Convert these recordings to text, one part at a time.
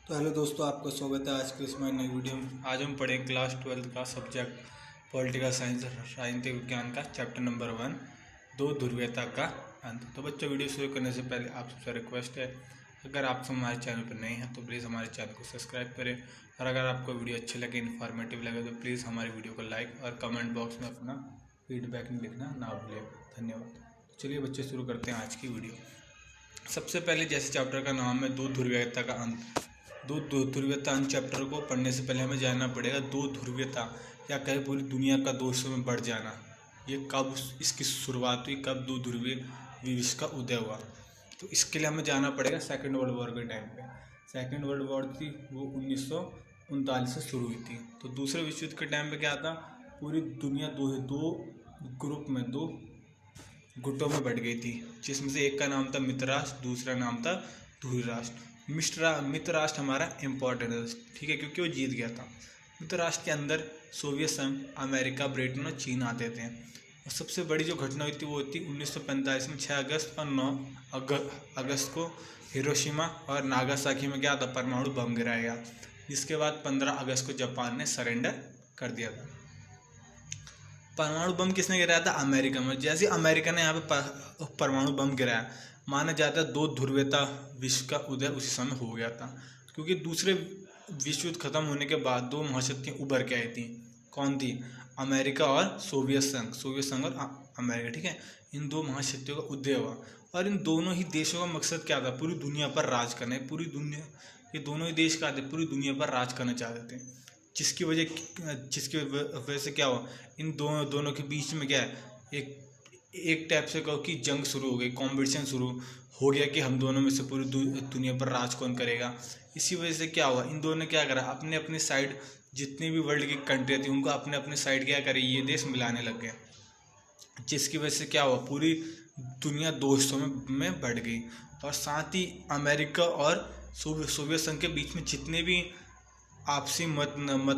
तो हेलो दोस्तों, आपका स्वागत है आज के इस नई वीडियो में। आज हम पढ़ें क्लास 12 का सब्जेक्ट पॉलिटिकल साइंस राजनीतिक विज्ञान का चैप्टर नंबर 1 दो ध्रुवीयता का अंत। तो बच्चों, वीडियो शुरू करने से पहले आप सबसे रिक्वेस्ट है, अगर आप हमारे चैनल पर नए हैं तो प्लीज़ हमारे चैनल को सब्सक्राइब करें, और अगर आपको वीडियो अच्छी लगे, इन्फॉर्मेटिव लगे तो प्लीज़ हमारी वीडियो को लाइक और कमेंट बॉक्स में अपना फीडबैक लिखना ना भूलें। धन्यवाद। तो चलिए बच्चे, शुरू करते हैं आज की वीडियो। सबसे पहले, जैसे चैप्टर का नाम है दो ध्रुवीयता का अंत, दो ध्रुवीयता अंत चैप्टर को पढ़ने से पहले हमें जानना पड़ेगा दो ध्रुवीयता या कहे पूरी दुनिया का दो हिस्सों में बढ़ जाना, ये कब इसकी शुरुआत हुई, कब दो ध्रुवीय विश्व का उदय हुआ। तो इसके लिए हमें जाना पड़ेगा सेकेंड वर्ल्ड वॉर के टाइम पे। सेकेंड वर्ल्ड वॉर थी वो 1939 से शुरू हुई थी। तो दूसरे विश्व युद्ध के टाइम पे क्या था, पूरी दुनिया दो ग्रुप में, दो गुटों में बढ़ गई थी, जिसमें से एक का नाम था मित्र राष्ट्र, दूसरा नाम था ध्रुवीय राष्ट्र। मित्र राष्ट्र हमारा इम्पोर्टेंट है, ठीक है, क्योंकि वो जीत गया था। मित्र राष्ट्र के अंदर सोवियत संघ, अमेरिका, ब्रिटेन और चीन आते थे। और सबसे बड़ी जो घटना हुई थी वो थी 1945 में 6 अगस्त और 9 अगस्त को हिरोशिमा और नागासाकी में क्या था, परमाणु बम गिराया गया, जिसके बाद 15 अगस्त को जापान ने सरेंडर कर दिया था। परमाणु बम किसने गिराया था, अमेरिका में। जैसे अमेरिका ने यहाँ पे परमाणु बम गिराया, माना जाता है दो ध्रुवीयता विश्व का उदय उसी समय हो गया था, क्योंकि दूसरे विश्व युद्ध खत्म होने के बाद दो महाशक्तियाँ उभर के आई थी। कौन थी, अमेरिका और सोवियत संघ और अमेरिका, ठीक है। इन दो महाशक्तियों का उदय हुआ, और इन दोनों ही देशों का मकसद क्या था, पूरी दुनिया पर राज करना है। पूरी दुनिया, ये दोनों ही देश क्या थे, पूरी दुनिया पर राज करना चाहते थे। जिसकी वजह से क्या हुआ, इन दोनों के बीच में क्या है, एक टाइप से कहो कि जंग शुरू हो गई, कंपटीशन शुरू हो गया कि हम दोनों में से पूरी दुनिया पर राज कौन करेगा। इसी वजह से क्या हुआ, इन दोनों ने क्या करा, अपने अपने साइड जितनी भी वर्ल्ड की कंट्री थी उनको अपने अपने साइड क्या करे, ये देश मिलाने लग गए। जिसकी वजह से क्या हुआ, पूरी दुनिया दो हिस्सों में बढ़ गई। और साथ ही अमेरिका और सोवियत संघ के बीच में जितने भी आपसी मत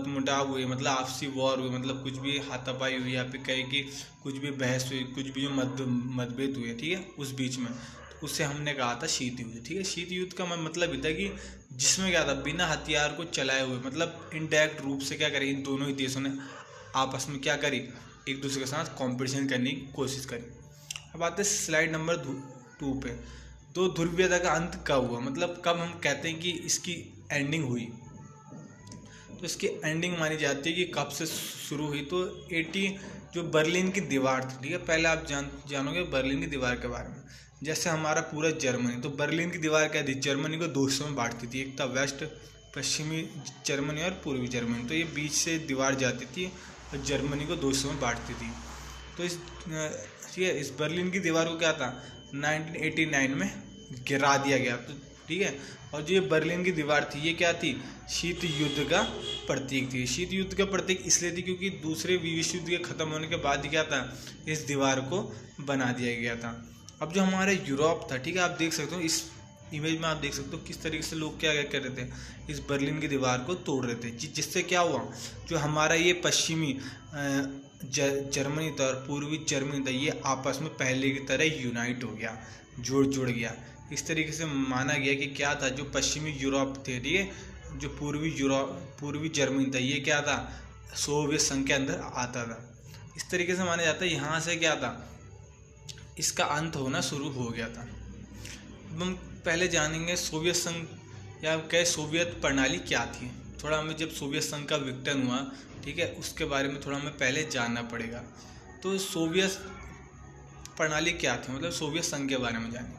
मुटाव हुए, मतलब आपसी वॉर हुए, मतलब कुछ भी हाथापाई हुई, या फिर कहे कि कुछ भी बहस हुई, कुछ भी जो मतभेद हुए, ठीक है, उस बीच में, तो उससे हमने कहा था शीत युद्ध, ठीक है। शीत युद्ध का मतलब ये था कि जिसमें क्या था, बिना हथियार को चलाए हुए, मतलब इनडायरेक्ट रूप से क्या करी, इन दोनों ही देशों ने आपस में क्या करी, एक दूसरे के साथ कॉम्पिटिशन करने की कोशिश करी। अब आते हैं स्लाइड नंबर 2 पे। दो ध्रुवीयता का अंत कब हुआ, मतलब कब हम कहते हैं कि इसकी एंडिंग हुई। तो इसकी एंडिंग मानी जाती है कि कब से शुरू हुई, तो 80 जो बर्लिन की दीवार थी, ठीक है। पहले आप जानोगे बर्लिन की दीवार के बारे में। जैसे हमारा पूरा जर्मनी, तो बर्लिन की दीवार क्या थी, जर्मनी को दो हिस्सों में बांटती थी, एक था वेस्ट पश्चिमी जर्मनी और पूर्वी जर्मनी। तो ये बीच से दीवार जाती थी और जर्मनी को दो हिस्सों में बांटती थी। तो इस बर्लिन की दीवार को क्या था, 1989 में गिरा दिया गया, तो ठीक है। और जो ये बर्लिन की दीवार थी, ये क्या थी, शीत युद्ध का प्रतीक थी। शीत युद्ध का प्रतीक इसलिए थी क्योंकि दूसरे विश्व युद्ध के खत्म होने के बाद ही क्या था, इस दीवार को बना दिया गया था। अब जो हमारा यूरोप था, ठीक है, आप देख सकते हो इस इमेज में, आप देख सकते हो किस तरीके से लोग क्या कर रहे थे, इस बर्लिन की दीवार को तोड़ रहे थे, जिससे क्या हुआ, जो हमारा ये पश्चिमी जर्मनी था और पूर्वी जर्मनी था, ये आपस में पहले की तरह यूनाइट हो गया, जुड़ गया। इस तरीके से माना गया कि क्या था, जो पश्चिमी यूरोप थे, ठीक है, जो पूर्वी जर्मनी था, ये क्या था, सोवियत संघ के अंदर आता था। इस तरीके से माना जाता है, यहाँ से क्या था, इसका अंत होना शुरू हो गया था। अब हम पहले जानेंगे सोवियत संघ या कहे सोवियत प्रणाली क्या थी। थोड़ा हमें जब सोवियत संघ का विघटन हुआ, ठीक है, उसके बारे में थोड़ा हमें पहले जानना पड़ेगा। तो सोवियत प्रणाली क्या थी, मतलब सोवियत संघ के बारे में जानें।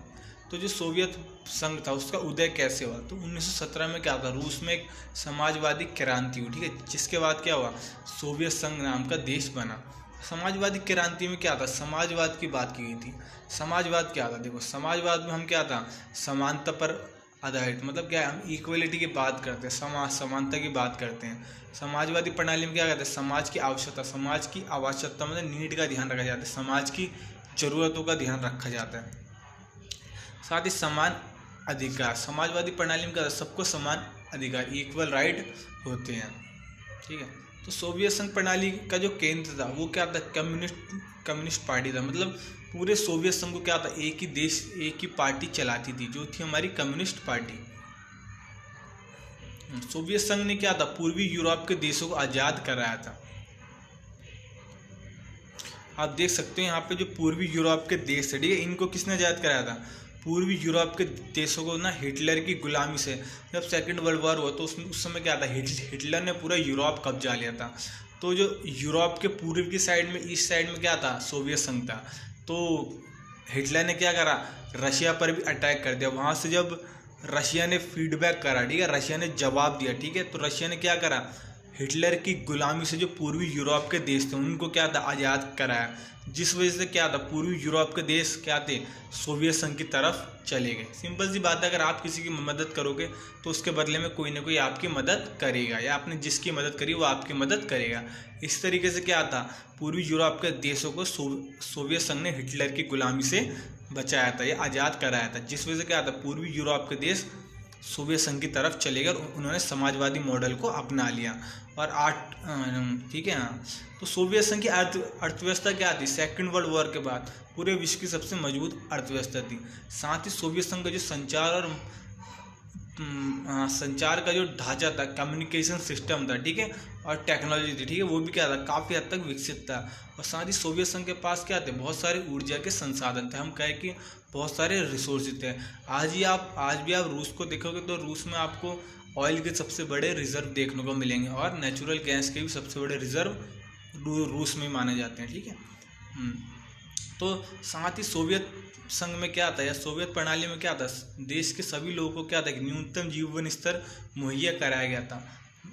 तो जो सोवियत संघ था उसका उदय कैसे हुआ, तो 1917 में क्या था, रूस में एक समाजवादी क्रांति हुई, ठीक है, जिसके बाद क्या हुआ, सोवियत संघ नाम का देश बना। समाजवादी क्रांति में क्या था, समाजवाद की बात की गई थी। समाजवाद क्या था, देखो, समाजवाद में हम क्या था, समानता पर आधारित, मतलब क्या है, हम इक्वलिटी की बात करते हैं, समानता की बात करते हैं। समाजवादी प्रणाली में क्या कहते हैं, समाज की आवश्यकता मतलब नीड का ध्यान रखा जाता है, समाज की जरूरतों का ध्यान रखा जाता है। साथ ही समान अधिकार, समाजवादी प्रणाली में क्या, सबको समान अधिकार, इक्वल राइट होते हैं, ठीक है। तो सोवियत संघ प्रणाली का जो केंद्र था वो क्या था, कम्युनिस्ट पार्टी था, मतलब पूरे सोवियत संघ को क्या था, एक ही देश, एक ही पार्टी चलाती थी, जो थी हमारी कम्युनिस्ट पार्टी। सोवियत संघ ने क्या था, पूर्वी यूरोप के देशों को आज़ाद कराया था। आप देख सकते हैं यहाँ पे जो पूर्वी यूरोप के देश थे, ठीक है, इनको किसने आज़ाद कराया था, पूर्वी यूरोप के देशों को ना हिटलर की गुलामी से। जब सेकंड वर्ल्ड वॉर हुआ तो उस समय क्या था, हिटलर ने पूरा यूरोप कब्जा लिया था। तो जो यूरोप के पूर्व की साइड में, ईस्ट साइड में क्या था, सोवियत संघ था। तो हिटलर ने क्या करा, रशिया पर भी अटैक कर दिया। वहाँ से जब रशिया ने फीडबैक करा, ठीक है, रशिया ने जवाब दिया, ठीक है, तो रशिया ने क्या करा, हिटलर की गुलामी से जो पूर्वी यूरोप के देश थे उनको क्या था, आज़ाद कराया। जिस वजह से क्या था, पूर्वी यूरोप के देश क्या थे, सोवियत संघ की तरफ चले गए। सिंपल सी बात है, अगर आप किसी की मदद करोगे तो उसके बदले में कोई ना कोई आपकी मदद करेगा, या आपने जिसकी मदद करी वो आपकी मदद करेगा। इस तरीके से क्या था, पूर्वी यूरोप के देशों को सोवियत संघ ने हिटलर की गुलामी से बचाया था या आज़ाद कराया था। जिस वजह से क्या था, पूर्वी यूरोप के देश सोवियत संघ की तरफ चले गए और उन्होंने समाजवादी मॉडल को अपना लिया। और ठीक है, हाँ, तो सोवियत संघ की अर्थव्यवस्था क्या थी, सेकंड वर्ल्ड वॉर के बाद पूरे विश्व की सबसे मजबूत अर्थव्यवस्था थी। साथ ही सोवियत संघ का जो संचार का जो ढांचा था, कम्युनिकेशन सिस्टम था, ठीक है, और टेक्नोलॉजी थी, ठीक है, वो भी क्या था, काफ़ी हद तक विकसित था। और साथ ही सोवियत संघ के पास क्या थे, बहुत सारे ऊर्जा के संसाधन थे, हम कहें कि बहुत सारे रिसोर्सेज थे। आज भी आप रूस को देखोगे तो रूस में आपको ऑयल के सबसे बड़े रिजर्व देखने को मिलेंगे, और नेचुरल गैस के भी सबसे बड़े रिजर्व रूस में माने जाते हैं, ठीक है। तो साथ ही सोवियत संघ में क्या था, या सोवियत प्रणाली में क्या था, देश के सभी लोगों को क्या था कि न्यूनतम जीवन स्तर मुहैया कराया गया था।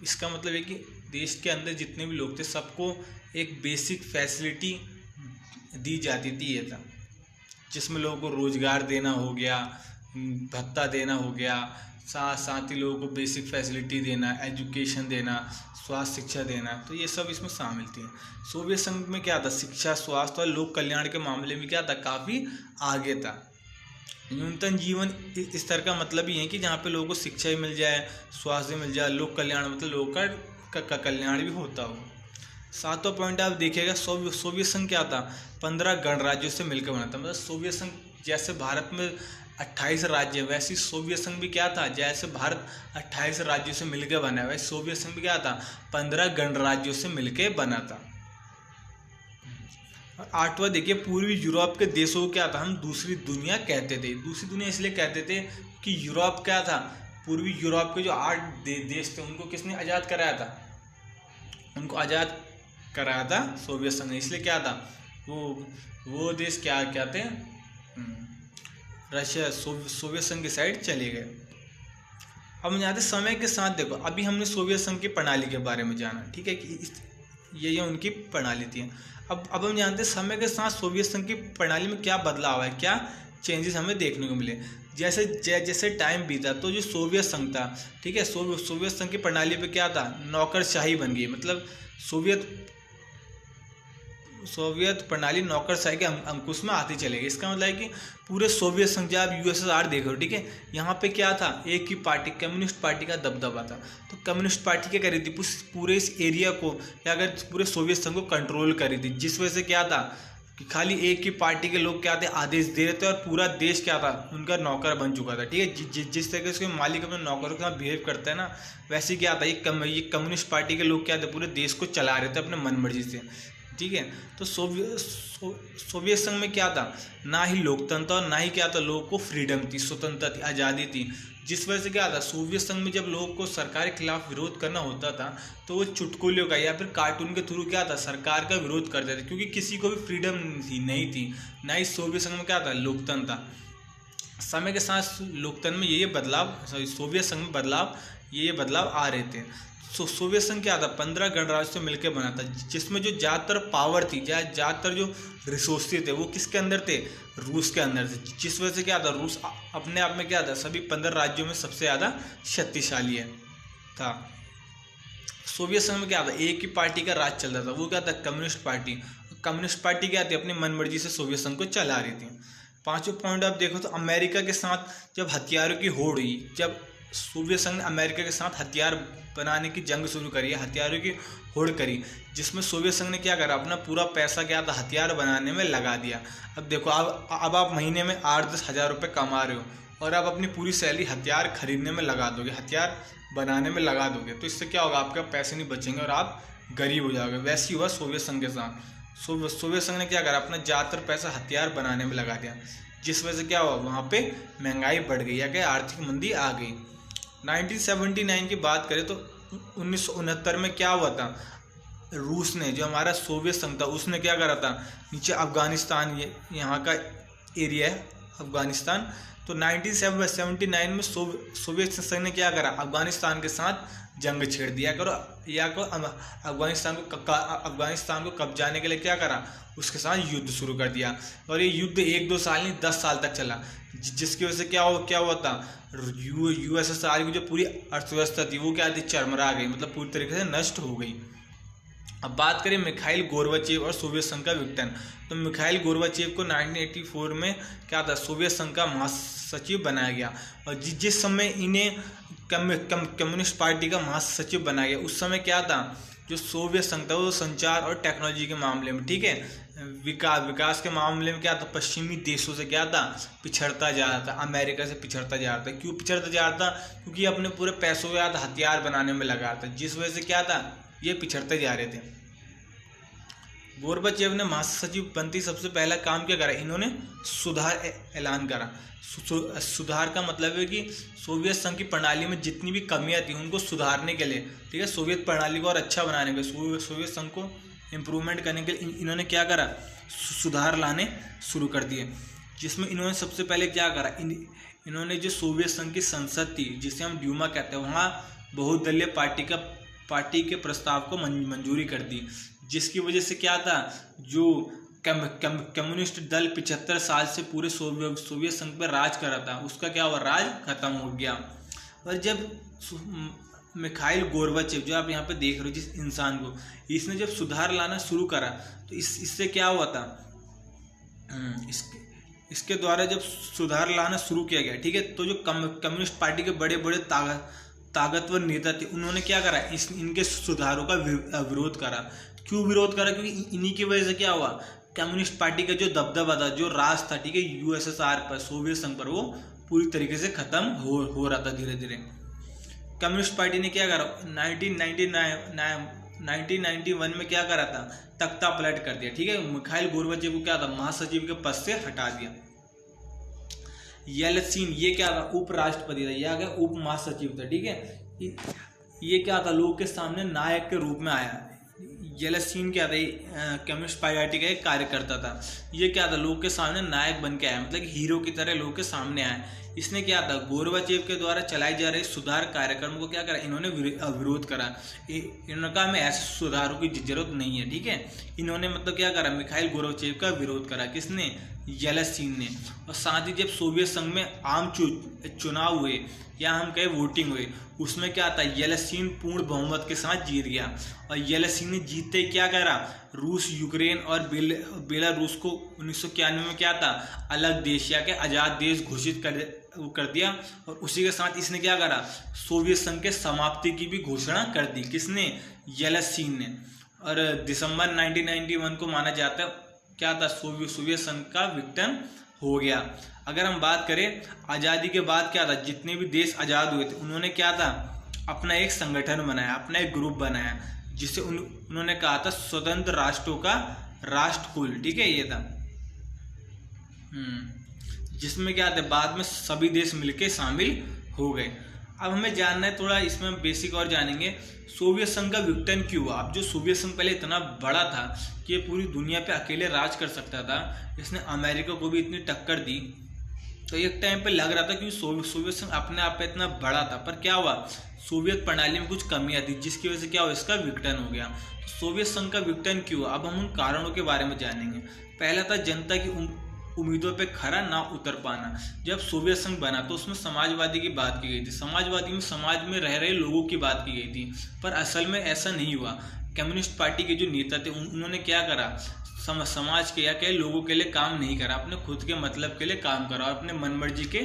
इसका मतलब है कि देश के अंदर जितने भी लोग थे सबको एक बेसिक फैसिलिटी दी जाती थी, ये था, जिसमें लोगों को रोजगार देना हो गया, भत्ता देना हो गया, साथ ही लोगों को बेसिक फैसिलिटी देना, एजुकेशन देना, स्वास्थ्य शिक्षा देना, तो ये सब इसमें शामिल थी। सोवियत संघ में क्या था, शिक्षा, स्वास्थ्य और लोक कल्याण के मामले में क्या था, काफ़ी आगे था। न्यूनतम जीवन स्तर का मतलब ही है कि जहाँ पे लोगों को शिक्षा भी मिल जाए, स्वास्थ्य मिल जाए, लोक कल्याण मतलब लोगों का कल्याण भी होता हो। सातवां पॉइंट आप देखिएगा, सोवियत संघ क्या था, 15 गणराज्यों से मिलकर बना था। मतलब सोवियत संघ जैसे भारत में 28 राज्य, वैसे सोवियत संघ भी क्या था, जैसे भारत 28 राज्यों से मिलकर बना है, वैसे सोवियत संघ भी क्या था, 15 गणराज्यों से मिलकर बना था। और आठवां देखिए, पूर्वी यूरोप के देशों को क्या था, हम दूसरी दुनिया कहते थे। दूसरी दुनिया इसलिए कहते थे कि यूरोप क्या था, पूर्वी यूरोप के जो 8 देश थे उनको किसने आज़ाद कराया था, उनको आज़ाद कराया था सोवियत संघ ने। इसलिए क्या था, वो देश क्या थे, रशिया, सोवियत संघ की साइड चले गए। अब हम जानते समय के साथ, देखो अभी हमने सोवियत संघ की प्रणाली के बारे में जाना, ठीक है, कि ये उनकी प्रणाली थी। अब हम जानते हैं समय के साथ सोवियत संघ की प्रणाली में क्या बदलाव है, क्या चेंजेस हमें देखने को मिले। जैसे टाइम बीता तो जो सोवियत संघ था, ठीक है, सोवियत संघ की प्रणाली पे क्या था, नौकरशाही बन गई। मतलब सोवियत प्रणाली नौकरशाही के अंकुश में आती चलेगी। इसका मतलब है कि पूरे सोवियत संघ, जब आप यूएसएसआर देखो, ठीक है, यहाँ पे क्या था, एक ही पार्टी, कम्युनिस्ट पार्टी का दबदबा था। तो कम्युनिस्ट पार्टी क्या करी थी, पूरे इस एरिया को, या अगर पूरे सोवियत संघ को कंट्रोल करी थी, जिस वजह से क्या था कि खाली एक ही पार्टी के लोग क्या थे, आदेश दे रहे थे, और पूरा देश क्या था, उनका नौकर बन चुका था, ठीक है। जिस तरीके से मालिक अपने नौकरों के साथ बिहेव करता है ना, वैसे क्या था, ये कम्युनिस्ट पार्टी के लोग क्या थे, पूरे देश को चला रहे थे अपने मनमर्जी से, ठीक है। तो सोवियत संघ में क्या था, ना ही लोकतंत्र और ना ही क्या था, लोगों को फ्रीडम थी, स्वतंत्रता थी, आज़ादी थी। जिस वजह से क्या था, सोवियत संघ में जब लोगों को सरकार के खिलाफ विरोध करना होता था तो वो चुटकुलों का या फिर कार्टून के थ्रू क्या था, सरकार का विरोध करते थे, क्योंकि किसी को भी फ्रीडम नहीं थी, ना ही सोवियत संघ में क्या था, लोकतंत्र था। समय के साथ लोकतंत्र में ये बदलाव, सोवियत संघ में ये बदलाव आ रहे थे। सोवियत संघ क्या था, 15 गणराज्यों से मिलकर बना था, जिसमें जो ज़्यादातर पावर थी, ज़्यादातर जो रिसोर्सेज थे वो किसके अंदर थे, रूस के अंदर थे। जिस वजह से क्या था, रूस अपने आप में क्या था, सभी 15 राज्यों में सबसे ज़्यादा शक्तिशाली था। सोवियत संघ में क्या था, एक ही पार्टी का राज चलता था, वो क्या था, कम्युनिस्ट पार्टी। कम्युनिस्ट पार्टी क्या थी, अपनी मनमर्जी से सोवियत संघ को चला रही थी। पांचवें पॉइंट आप देखो तो अमेरिका के साथ जब हथियारों की होड़ हुई, जब सोवियत संघ ने अमेरिका के साथ हथियार बनाने की जंग शुरू करी, हथियारों की होड़ करी, जिसमें सोवियत संघ ने क्या करा, अपना पूरा पैसा क्या था, हथियार बनाने में लगा दिया। अब देखो, अब आप महीने में 8-10 हज़ार रुपये कमा रहे हो और आप अपनी पूरी सैलरी हथियार खरीदने में लगा दोगे, हथियार बनाने में लगा दोगे, तो इससे क्या होगा, आपके पैसे नहीं बचेंगे और आप गरीब हो जाओगे। वैसे ही हुआ सोवियत संघ के साथ। सोवियत संघ ने क्या करा, अपना ज़्यादातर पैसा हथियार बनाने में लगा दिया, जिस वजह से क्या हुआ, वहाँ पे महंगाई बढ़ गई या क्या आर्थिक मंदी आ गई। 1979 की बात करें तो 1969 में क्या हुआ था, रूस ने, जो हमारा सोवियत संघ था, उसने क्या करा था, नीचे अफगानिस्तान, ये यहाँ का एरिया है अफगानिस्तान, तो 1979 में सोवियत संघ ने क्या करा, अफगानिस्तान के साथ जंग छेड़ दिया करो, या को अफगानिस्तान को कब्जाने के लिए क्या करा, उसके साथ युद्ध शुरू कर दिया। और ये युद्ध 1-2 साल नहीं 10 साल तक चला, जिसकी वजह से क्या हुआ था, यूएसएसआर की जो पूरी अर्थव्यवस्था थी वो क्या थी, चरमरा गई, मतलब पूरी तरीके से नष्ट हो गई। अब बात करें मिखाइल गोर्बाचेव और सोवियत संघ का विघटन, तो मिखाइल गोर्बाचेव को 1984 में क्या था, सोवियत संघ का महासचिव बनाया गया। और जिस समय इन्हें कम्युनिस्ट पार्टी का महासचिव बनाया गया, उस समय क्या था, जो सोवियत संघ था वो संचार और टेक्नोलॉजी के मामले में, ठीक है, विकास के मामले में क्या था, पश्चिमी देशों से क्या था, पिछड़ता जा रहा था, अमेरिका से पिछड़ता जा रहा था। क्यों पिछड़ता जा रहा था, क्योंकि अपने पूरे पैसों के साथ हथियार बनाने में लगा था, जिस वजह से क्या था, ये पिछड़ते जा रहे थे। गोर्बाचेव ने महासचिव बनते सबसे पहला काम क्या करा, इन्होंने सुधार ऐलान करा। सुधार का मतलब है कि सोवियत संघ की प्रणाली में जितनी भी कमियां थी उनको सुधारने के लिए, ठीक है, सोवियत प्रणाली को और अच्छा बनाने के लिए, सोवियत संघ को इम्प्रूवमेंट करने के लिए इन्होंने क्या करा, सुधार लाने शुरू कर दिए। जिसमें इन्होंने सबसे पहले क्या करा, इन्होंने जो सोवियत संघ की संसद थी, जिसे हम ड्यूमा कहते हैं, वहाँ बहुदलीय पार्टी के प्रस्ताव को मंजूरी कर दी, जिसकी वजह से क्या था, जो कम्युनिस्ट दल 75 साल से पूरे सोवियत संघ पर राज कर रहा था, उसका क्या हुआ, राज खत्म हो गया। और जब मिखाइल गोर्बाचेव, जो आप यहाँ पे देख रहे हो जिस इंसान को, इसने जब सुधार लाना शुरू करा तो इससे क्या हुआ था, इसके द्वारा जब सुधार लाना शुरू किया गया, ठीक है, तो जो कम्युनिस्ट पार्टी के बड़े बड़े ताकतवर नेता थे, उन्होंने क्या करा, इनके सुधारों का विरोध करा। क्यों विरोध करा, क्योंकि इन्हीं की वजह से क्या हुआ, कम्युनिस्ट पार्टी का जो दबदबा था, जो राज था, ठीक है, यूएसएसआर पर, सोवियत संघ पर, वो पूरी तरीके से खत्म हो रहा था धीरे धीरे। कम्युनिस्ट पार्टी ने क्या करा, 1991 में क्या करा था, तख्ता पलट कर दिया, ठीक है, मिखाइल गोर्बाचेव को क्या था, महासचिव के पद से हटा दिया। येल्त्सिन, ये क्या था, उपराष्ट्रपति था, यह क्या उप महासचिव था, ठीक है, ये क्या था, लोगों के सामने नायक के रूप में आया। येल्त्सिन क्या था, कम्युनिस्ट पार्टी का एक कार्यकर्ता था, ये क्या था, लोगों के सामने नायक बन के आया, मतलब कि हीरो की तरह लोगों के सामने आया। इसने क्या था, गोर्बाचेव के द्वारा चलाई जा रही सुधार कार्यक्रम को क्या करा, इन्होंने विरोध करा। इन्होंने कहा हमें ऐसे सुधारों की जरूरत नहीं है, ठीक है, इन्होंने मतलब क्या करा, मिखाइल गोर्बाचेव का विरोध करा। किसने, येल्त्सिन ने। और साथ ही जब सोवियत संघ में आम चुनाव हुए, या हम कहें वोटिंग हुई, उसमें क्या था, येल्त्सिन पूर्ण बहुमत के साथ जीत गया। और येल्त्सिन ने जीतते क्या करा, रूस, यूक्रेन और बेलारूस को 1991 में क्या था, अलग देश या के आज़ाद देश घोषित कर दिया। और उसी के साथ इसने क्या करा, सोवियत संघ के समाप्ति की भी घोषणा कर दी। किसने, येल्त्सिन ने। और दिसंबर 1991 को माना जाता है क्या था, सोवियत संघ का विघटन हो गया। अगर हम बात करें आज़ादी के बाद क्या था, जितने भी देश आज़ाद हुए थे, उन्होंने क्या था, अपना एक संगठन बनाया, अपना एक ग्रुप बनाया, जिसे उन्होंने कहा था स्वतंत्र राष्ट्रों का राष्ट्रकुल, ठीक है, ये था। जिसमें क्या था, बाद में सभी देश मिलके शामिल हो गए। अब हमें जानना है थोड़ा, इसमें बेसिक और जानेंगे, सोवियत संघ का विघटन क्यों हुआ। अब जो सोवियत संघ पहले इतना बड़ा था कि ये पूरी दुनिया पे अकेले राज कर सकता था, इसने अमेरिका को भी इतनी टक्कर दी, तो एक टाइम पे लग रहा था कि सोवियत संघ अपने आप पे इतना बड़ा था। पर क्या हुआ, सोवियत प्रणाली में कुछ कमियां थी, जिसकी वजह से क्या हुआ, इसका विघटन हो गया। सोवियत संघ का विघटन क्यों हुआ, अब हम उन कारणों के बारे में जानेंगे। पहला था जनता की उम्मीदों पे खरा ना उतर पाना। जब सोवियत संघ बना तो उसमें समाजवादी की बात की गई थी, समाजवादी में समाज में रह रहे लोगों की बात की गई थी, पर असल में ऐसा नहीं हुआ। कम्युनिस्ट पार्टी के जो नेता थे उन्होंने क्या करा, समाज के या कई लोगों के लिए काम नहीं करा, अपने खुद के मतलब के लिए काम करा और अपने मनमर्जी के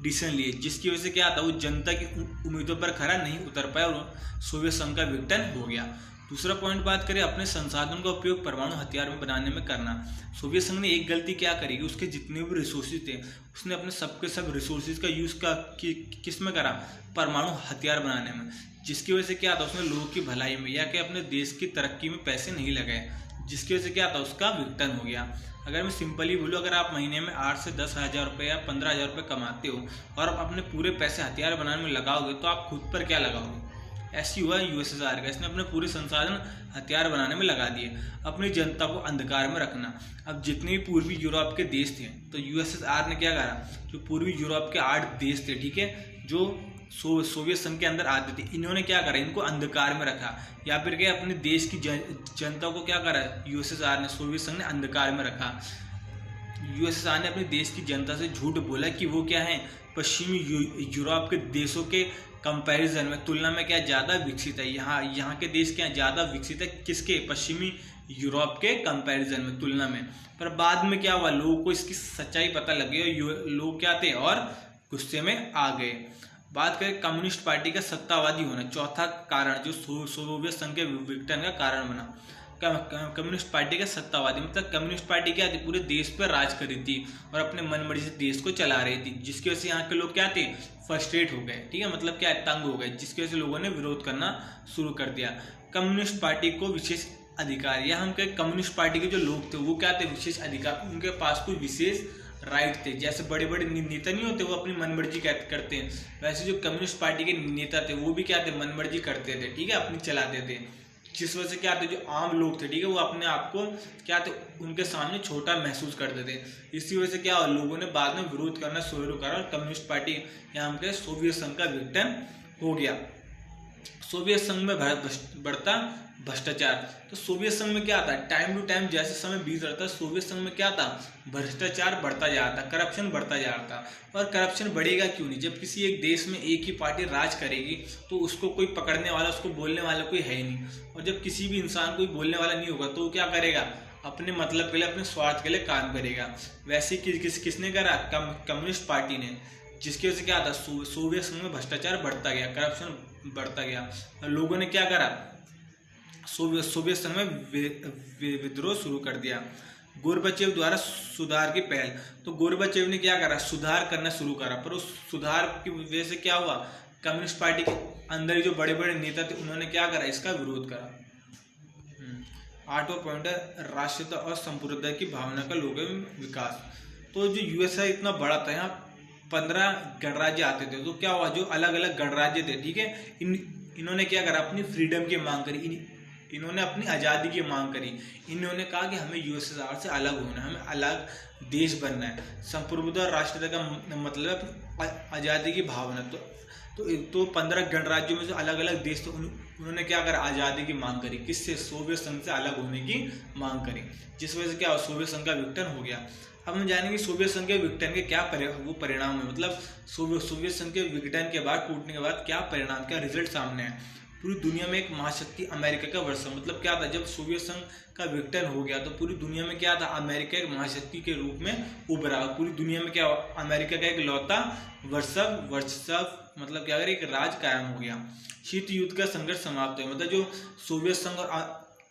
डिसीजन लिए, जिसकी वजह से क्या था, वो जनता की उम्मीदों पर खरा नहीं उतर पाया और सोवियत संघ का विघटन हो गया। दूसरा पॉइंट बात करें अपने संसाधन का उपयोग परमाणु हथियार में बनाने में करना। सोवियत संघ ने एक गलती क्या करी कि उसके जितने भी रिसोर्सेज थे उसने अपने सबके सब रिसोर्सेज का यूज़ किस में करा, परमाणु हथियार बनाने में, जिसकी वजह से क्या था उसने लोगों की भलाई में या कि अपने देश की तरक्की में पैसे नहीं लगाए, जिसकी वजह से क्या था उसका विघटन हो गया। अगर मैं सिंपली बोलूँ, अगर आप महीने में 8 से 10 हज़ार रुपये या 15 हज़ार रुपये कमाते हो और आप अपने पूरे पैसे हथियार बनाने में लगाओगे तो आप खुद पर क्या लगाओगे। ऐसी हुआ यूएसएसआर का, इसने अपने पूरे संसाधन हथियार बनाने में लगा दिए, अपनी जनता को अंधकार में रखना। अब जितने भी पूर्वी यूरोप के देश थे तो यूएसएसआर ने क्या करा, जो पूर्वी यूरोप के 8 देश थे, ठीक है, जो सोवियत संघ के अंदर आते थे, इन्होंने क्या करा, इनको अंधकार में रखा या फिर क्या अपने देश की जनता को क्या करा, यूएसएसआर ने, सोवियत संघ ने अंधकार में रखा। यूएसएसआर ने अपने देश की जनता से झूठ बोला कि वो क्या है, पश्चिमी यूरोप के देशों के कंपैरिजन में, तुलना में क्या ज़्यादा विकसित है। यहाँ के देश क्या ज़्यादा विकसित है, किसके, पश्चिमी यूरोप के कंपैरिजन में, तुलना में। पर बाद में क्या हुआ, लोगों को इसकी सच्चाई पता लग गई और लोग क्या थे और गुस्से में आ गए। बात करें कम्युनिस्ट पार्टी का सत्तावादी होना, चौथा कारण जो सोवियत संघ के विघटन का कारण बना। कम्युनिस्ट पार्टी का सत्तावादी मतलब कम्युनिस्ट पार्टी क्या थी, पूरे देश पर राज कर रही थी और अपने मनमर्जी से देश को चला रही थी, जिसकी वजह से यहाँ के लोग क्या थे, फ्रस्ट्रेट हो गए, ठीक है, मतलब क्या, तंग हो गए, जिसकी वजह से लोगों ने विरोध करना शुरू कर दिया। कम्युनिस्ट पार्टी को विशेष अधिकार, या हम कहें कम्युनिस्ट पार्टी के जो लोग थे वो क्या थे, विशेष अधिकार, उनके पास कोई विशेष राइट थे। जैसे बड़े बड़े नेता नहीं होते वो अपनी मनमर्जी करते हैं, वैसे जो कम्युनिस्ट पार्टी के नेता थे वो भी क्या थे, मनमर्जी करते थे, ठीक है, अपनी चलाते थे, जिस वजह से क्या थे, जो आम लोग थे, ठीक है, वो अपने आप को क्या थे, उनके सामने छोटा महसूस करते थे। इसी वजह से क्या हुआ, लोगों ने बाद में विरोध करना शुरू करा और कम्युनिस्ट पार्टी यहाँ हम कहें सोवियत संघ का विघटन हो गया। सोवियत संघ में बढ़ता भ्रष्टाचार, तो सोवियत संघ में क्या था, टाइम टू टाइम जैसे समय बीत रहा था सोवियत संघ में क्या था, भ्रष्टाचार बढ़ता जा रहा था, करप्शन बढ़ता जा रहा था। और करप्शन बढ़ेगा क्यों नहीं, जब किसी एक देश में एक ही पार्टी राज करेगी तो उसको कोई पकड़ने वाला, उसको बोलने वाला कोई है ही नहीं, और जब किसी भी इंसान कोई बोलने वाला नहीं होगा तो वो क्या करेगा, अपने मतलब के लिए, अपने स्वार्थ के लिए काम करेगा। वैसे किसने करा, कम्युनिस्ट पार्टी ने, जिसकी वजह से क्या था, सोवियत संघ में भ्रष्टाचार बढ़ता गया, करप्शन बढ़ता गया, और लोगों ने क्या करा, सोवियत संघ में विद्रोह शुरू कर दिया। गोरबचेव द्वारा सुधार की पहल, तो गोरबचेव ने क्या करा, सुधार करना शुरू करा, पर उस सुधार की वजह से क्या हुआ, कम्युनिस्ट पार्टी के अंदर जो बड़े बड़े नेता थे उन्होंने क्या करा, इसका विरोध करा। 8वां पॉइंट है राष्ट्रीयता और संप्रदाय की भावना का लोगों में विकास। तो जो यूएसए इतना बड़ा था, यहाँ 15 गणराज्य आते थे, तो क्या हुआ, जो अलग अलग गणराज्य थे, ठीक है, इन्होंने क्या करा, अपनी फ्रीडम की मांग करी, इन्होंने अपनी आज़ादी की मांग करी। इन्होंने कहा कि हमें यूएसएसआर से अलग होना है, हमें अलग देश बनना है। संप्रभुता राष्ट्रीयता का मतलब आज़ादी की भावना। तो 15 गणराज्यों में जो अलग अलग देश थे उन्होंने क्या करा, आज़ादी की मांग करी, किससे, सोवियत संघ से अलग होने की मांग करी, जिस वजह से क्या सोवियत संघ का विघटन हो गया। अब हम जानेंगे सोवियत संघ के विघटन के क्या परिणाम है, मतलब सोवियत संघ के विघटन के बाद, टूटने के बाद क्या परिणाम, क्या रिजल्ट सामने है। पूरी दुनिया में एक महाशक्ति अमेरिका का वर्षा, मतलब क्या था, जब सोवियत संघ का विघटन हो गया तो पूरी दुनिया में क्या था, अमेरिका एक महाशक्ति के रूप में उभरा। पूरी दुनिया में क्या, अमेरिका का एक लौता वर्चस्व मतलब क्या, एक राज कायम हो गया। शीत युद्ध का संघर्ष समाप्त है, मतलब जो सोवियत संघ और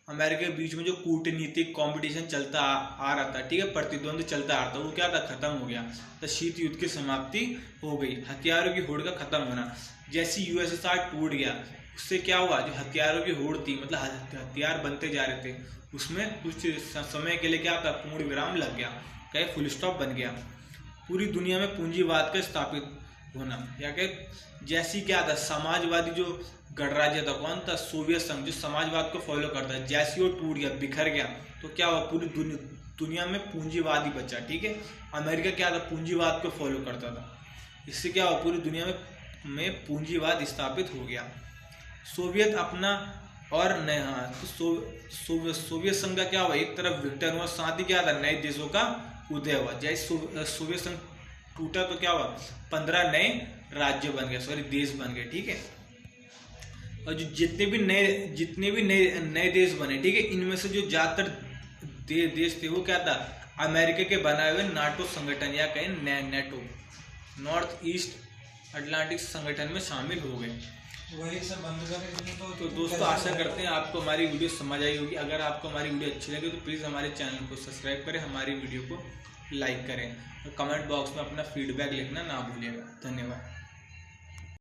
अमेरिका के बीच में जो कूटनीतिक कंपटीशन चलता आ रहा था, ठीक है, प्रतिद्वंद चलता आ रहा था, वो क्या था, खत्म हो गया। तो शीत युद्ध की समाप्ति हो गई, हथियारों की होड़ का खत्म होना। जैसे यूएसएसआर टूट गया उससे क्या हुआ, जो हथियारों की होड़ थी, मतलब हथियार बनते जा रहे थे, उसमें कुछ समय के लिए क्या था, पूर्ण विराम लग गया, क्या फुल स्टॉप बन गया। पूरी दुनिया में पूंजीवाद का स्थापित होना, या कि जैसी क्या था, समाजवादी जो गणराज्य था, कौन था, सोवियत संघ, जो समाजवाद को फॉलो करता है, जैसे वो टूट गया, बिखर गया, तो क्या हुआ, पूरी दुनिया में पूंजीवाद ही बचा, ठीक है। अमेरिका क्या था, पूंजीवाद को फॉलो करता था, इससे क्या हुआ, पूरी दुनिया में पूंजीवाद स्थापित हो गया। सोवियत अपना और नया, तो सोवियत संघ का क्या हुआ, एक तरफ विघटन हुआ, साथ ही क्या था, नए देशों का उदय हुआ। जैसे सोवियत संघ टूटा तो क्या हुआ, 15 नए राज्य बन गए, सॉरी देश बन गए, ठीक है। और जो जितने भी नए देश बने, ठीक है, इनमें से जो ज्यादातर देश थे वो क्या था, अमेरिका के बनाए हुए नाटो संगठन, या कहें नेटो, नॉर्थ ईस्ट अटलांटिक संगठन में शामिल हो गए। वही सब बंद करेंगे तो दोस्तों आशा करते हैं आपको हमारी वीडियो समझ आई होगी। अगर आपको हमारी वीडियो अच्छी लगे तो प्लीज़ हमारे चैनल को सब्सक्राइब करें, हमारी वीडियो को लाइक करें और कमेंट बॉक्स में अपना फीडबैक लिखना ना भूलिएगा। धन्यवाद।